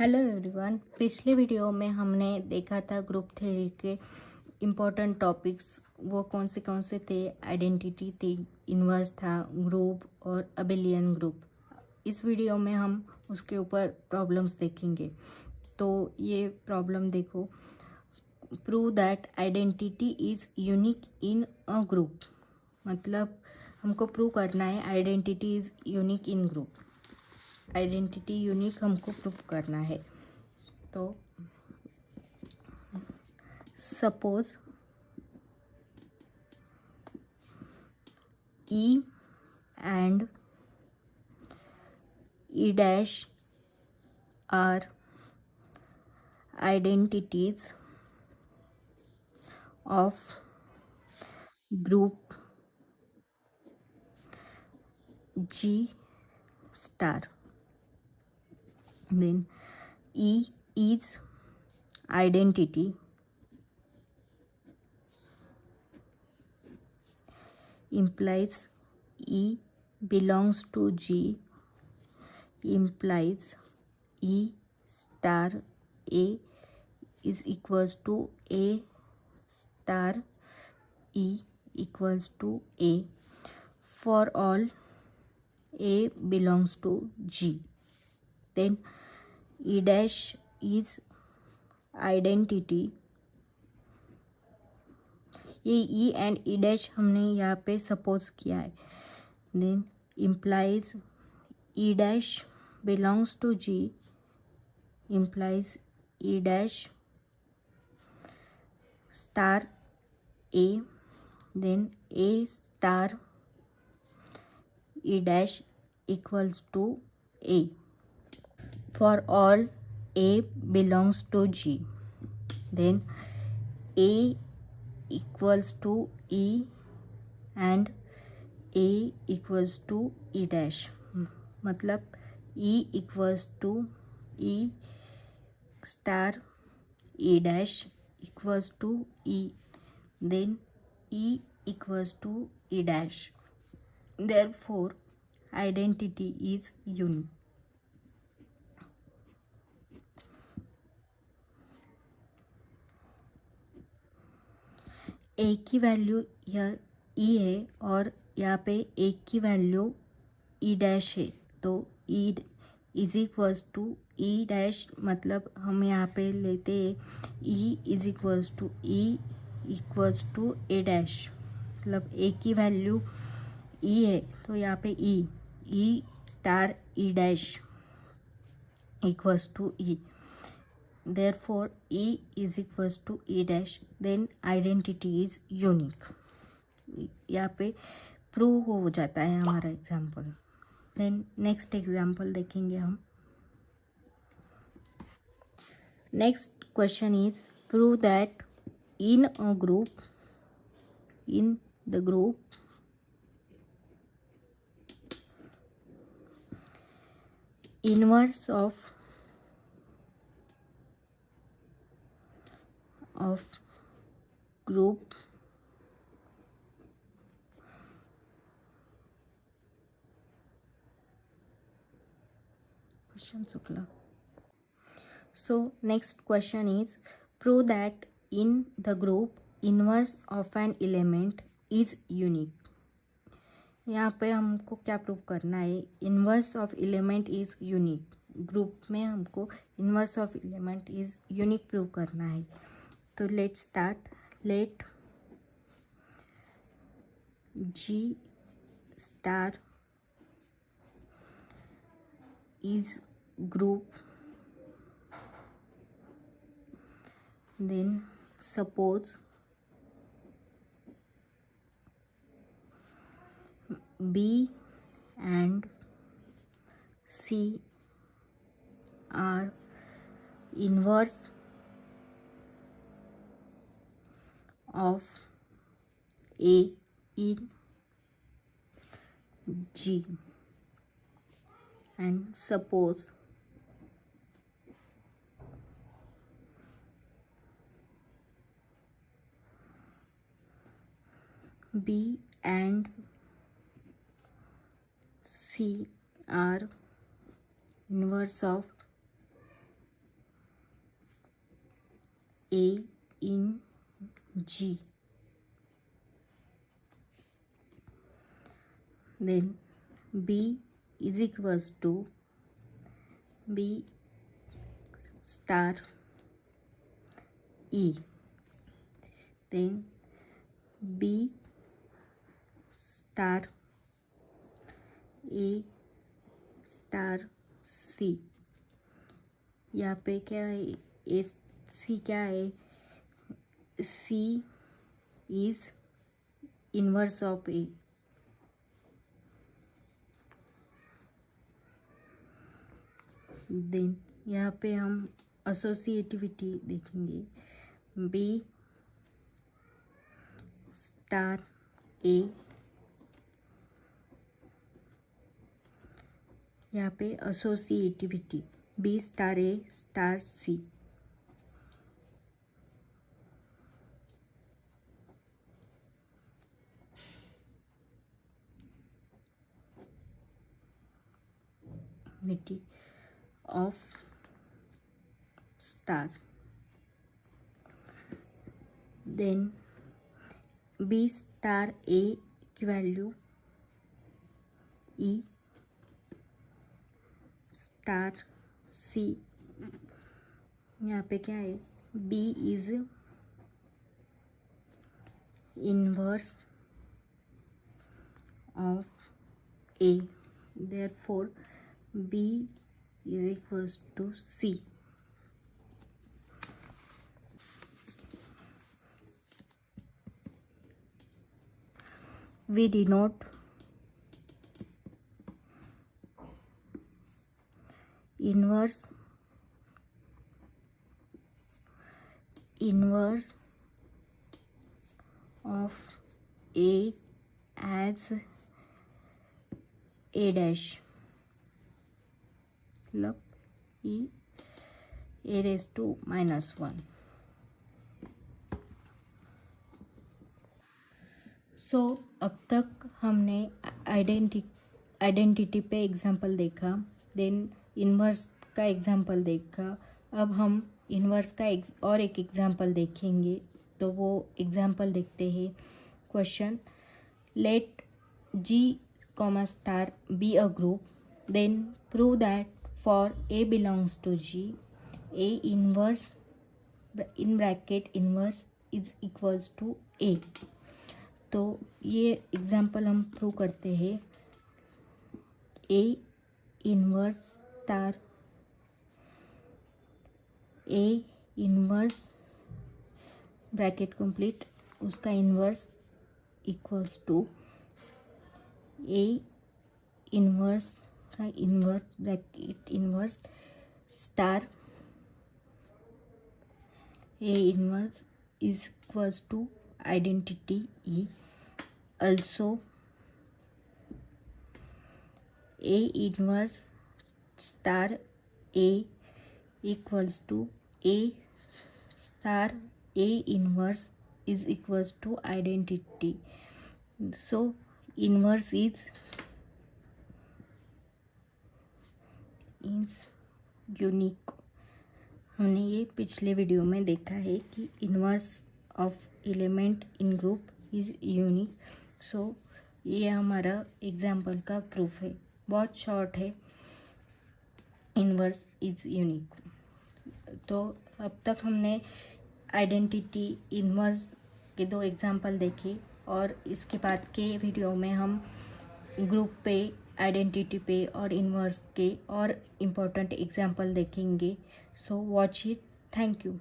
Hello everyone. पिछले video में हमने देखा था ग्रुप थ्योरी के इम्पोर्टेंट टॉपिक्स। वो कौन से थे? आइडेंटिटी थी, इन्वर्स था, ग्रुप और अबेलियन ग्रुप। इस वीडियो में हम उसके ऊपर प्रॉब्लम्स देखेंगे। तो ये प्रॉब्लम देखो, prove that identity is unique in a group. मतलब हमको प्रूव करना है identity is unique in group. Identity unique हमको प्रूव करना है। तो suppose E and E dash are identities of group G star. Then E is identity implies E belongs to G implies E star A is equals to A star E equals to A for all A belongs to G. Then E dash is identity. ये E and E dash हमने यहाँ पे suppose किया है. Then implies E dash belongs to G implies E dash star A. Then A star E dash equals to A for all A belongs to G. Then A equals to E and A equals to E dash. मतलब E equals to E star E dash equals to E. Then E equals to E dash. Therefore identity is unique. ए की value यह ई है और यहाँ पे ए की value ई dash है. तो E is equals to E dash, मतलब हम यहाँ पे लेते हैं E is equals to E equals to A dash. मतलब ए की वैल्यू ई है तो यहाँ पे E star E dash equals to E. Therefore E is equals to E dash. Then identity is unique. यहाँ पे प्रूव हो जाता है हमारा एग्जाम्पल. देन नेक्स्ट एग्जाम्पल देखेंगे हम. Next question is prove that in a group in the group inverse of group question Sukla. So next question is prove that in the group inverse of an element is unique. यहाँ पे हमको क्या prove करना है? Inverse of element is unique. Group में हमको inverse of element is unique prove करना है. तो let start. Let G star is group. Then suppose B and C are inverse of A in G, and suppose B and C are inverse of A in G. Then B is equals to B star E. Then B star A star C. यहाँ पे क्या है, A C क्या है, C is inverse of A. Then यहाँ पे हम associativity देखेंगे. बी स्टार ए, यहाँ पे associativity B star A star C. Of star. Then B star A की वैल्यू ई स्टार सी. यहाँ पे क्या है, B is inverse of A, therefore B is equals to C. We denote inverse of A as A dash, मतलब A raised to -1. सो अब तक हमने identity पे एग्जाम्पल देखा, देन इन्वर्स का एग्जाम्पल देखा. अब हम इन्वर्स का और एक एग्जाम्पल देखेंगे. तो वो एग्जाम्पल देखते हैं. Question, let G, star B a group, then prove that for A belongs to G, A inverse in bracket inverse is equals to A. तो ये एग्जाम्पल हम प्रूव करते हैं. A inverse star A inverse bracket complete, उसका inverse equals to A inverse का inverse bracket inverse star A inverse is equals to identity E. Also A inverse star A equals to A star A inverse is equals to identity. So inverse is unique. हमने ये पिछले video में देखा है कि inverse of element in group is unique. So ये हमारा example का प्रूफ है. बहुत शॉर्ट है, इन्वर्स इज़ यूनिक. तो अब तक हमने आइडेंटिटी इन्वर्स के 2 एग्जाम्पल देखे, और इसके बाद के वीडियो में हम ग्रुप पे, आइडेंटिटी पे और इन्वर्स के और इम्पोर्टेंट एग्जाम्पल देखेंगे. So watch it. Thank you.